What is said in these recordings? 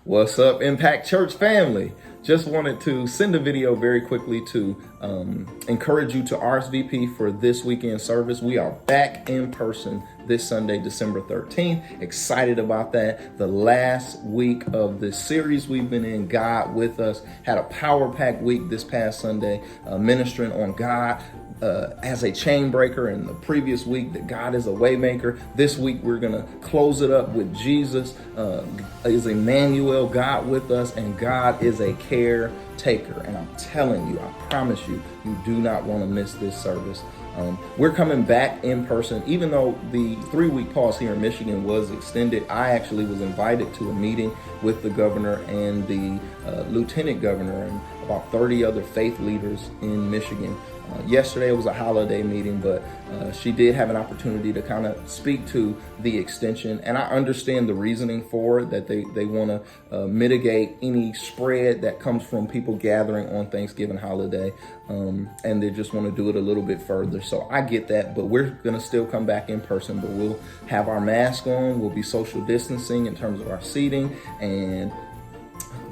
What's up, Impact Church family? Just wanted to send a video very quickly to encourage you to RSVP for this weekend service. We are back in person this Sunday, December 13th. Excited about that. The last week of the series we've been in, God With Us. Had a power-packed week this past Sunday, ministering on God as a chain breaker, and the previous week that God is a way maker. This week we're gonna close it up with Jesus is Emmanuel, God with us, and God is a caretaker. And I'm telling you, I promise you, you do not want to miss this service. We're coming back in person. Even though the 3-week pause here in Michigan was extended, I actually was invited to a meeting with the governor and the lieutenant governor and about 30 other faith leaders in Michigan. Yesterday was a holiday meeting, but she did have an opportunity to kind of speak to the extension. And I understand the reasoning for it, that they want to mitigate any spread that comes from people gathering on Thanksgiving holiday. And they just want to do it a little bit further. So I get that, but we're going to still come back in person, but we'll have our mask on. We'll be social distancing in terms of our seating, and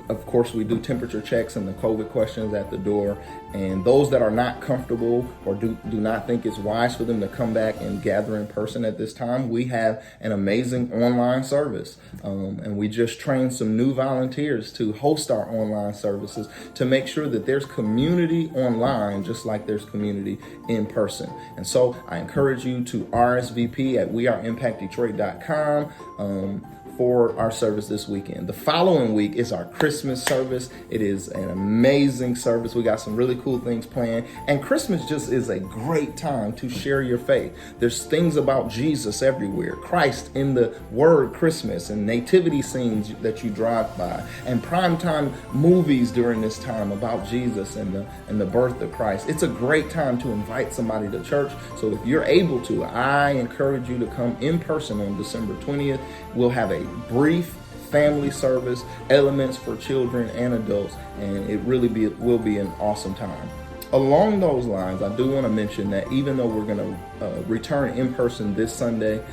of course, we do temperature checks and the COVID questions at the door. And those that are not comfortable or do not think it's wise for them to come back and gather in person at this time, we have an amazing online service. And we just trained some new volunteers to host our online services to make sure that there's community online, just like there's community in person. And so I encourage you to RSVP at weareimpactdetroit.com. for our service this weekend. The following week is our Christmas service. It is an amazing service. We got some really cool things planned, and Christmas just is a great time to share your faith. There's things about Jesus everywhere. Christ in the word Christmas, and nativity scenes that you drive by, and primetime movies during this time about Jesus and the birth of Christ. It's a great time to invite somebody to church. So if you're able to, I encourage you to come in person on December 20th. We'll have a brief family service, elements for children and adults, and it really will be an awesome time. Along those lines, I do want to mention that even though we're going to return in person this Sunday,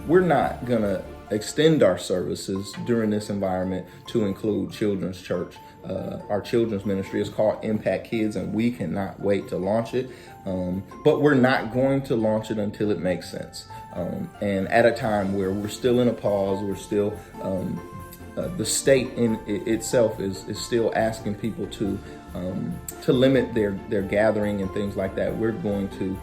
we're not going to extend our services during this environment to include children's church. Our children's ministry is called Impact Kids, and we cannot wait to launch it. But we're not going to launch it until it makes sense. And at a time where we're still in a pause, we're still, the state in itself is still asking people to limit their gathering and things like that. We're going to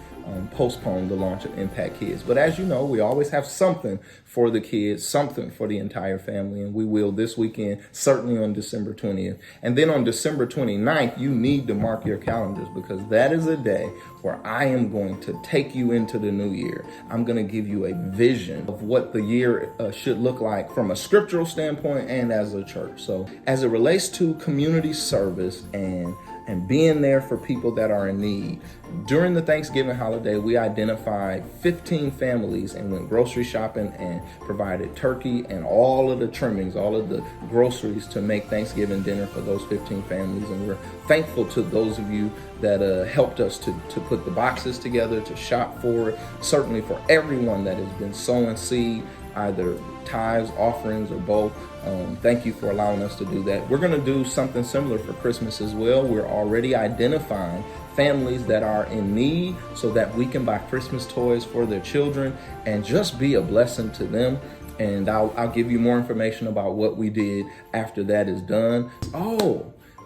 postpone the launch of Impact Kids. But as you know, we always have something for the kids, something for the entire family, and we will this weekend, certainly on December 20th. And then on December 29th, you need to mark your calendars, because that is a day where I am going to take you into the new year. I'm going to give you a vision of what the year should look like from a scriptural standpoint and as a church. So as it relates to community service and being there for people that are in need, during the Thanksgiving holiday, we identified 15 families and went grocery shopping and provided turkey and all of the trimmings, all of the groceries to make Thanksgiving dinner for those 15 families. And we're thankful to those of you that helped us to put the boxes together, to shop for it. Certainly for everyone that has been sowing seed, either tithes, offerings, or both. Thank you for allowing us to do that. We're going to do something similar for Christmas as well. We're already identifying families that are in need so that we can buy Christmas toys for their children and just be a blessing to them. And I'll give you more information about what we did after that is done.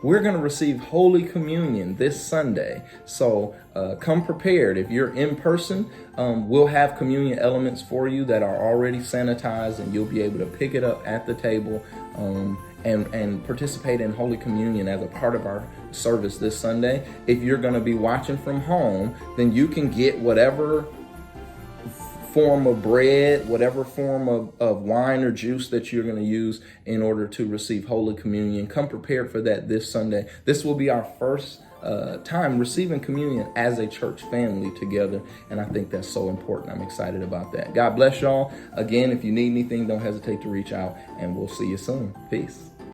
We're going to receive Holy Communion this Sunday. So come prepared. If you're in person, we'll have communion elements for you that are already sanitized, and you'll be able to pick it up at the table and participate in Holy Communion as a part of our service this Sunday. If you're going to be watching from home, then you can get whatever form of bread, whatever form of wine or juice that you're going to use in order to receive Holy Communion. Come prepared for that this Sunday. This will be our first time receiving communion as a church family together, and I think that's so important. I'm excited about that. God bless y'all. Again, if you need anything, don't hesitate to reach out, and we'll see you soon. Peace.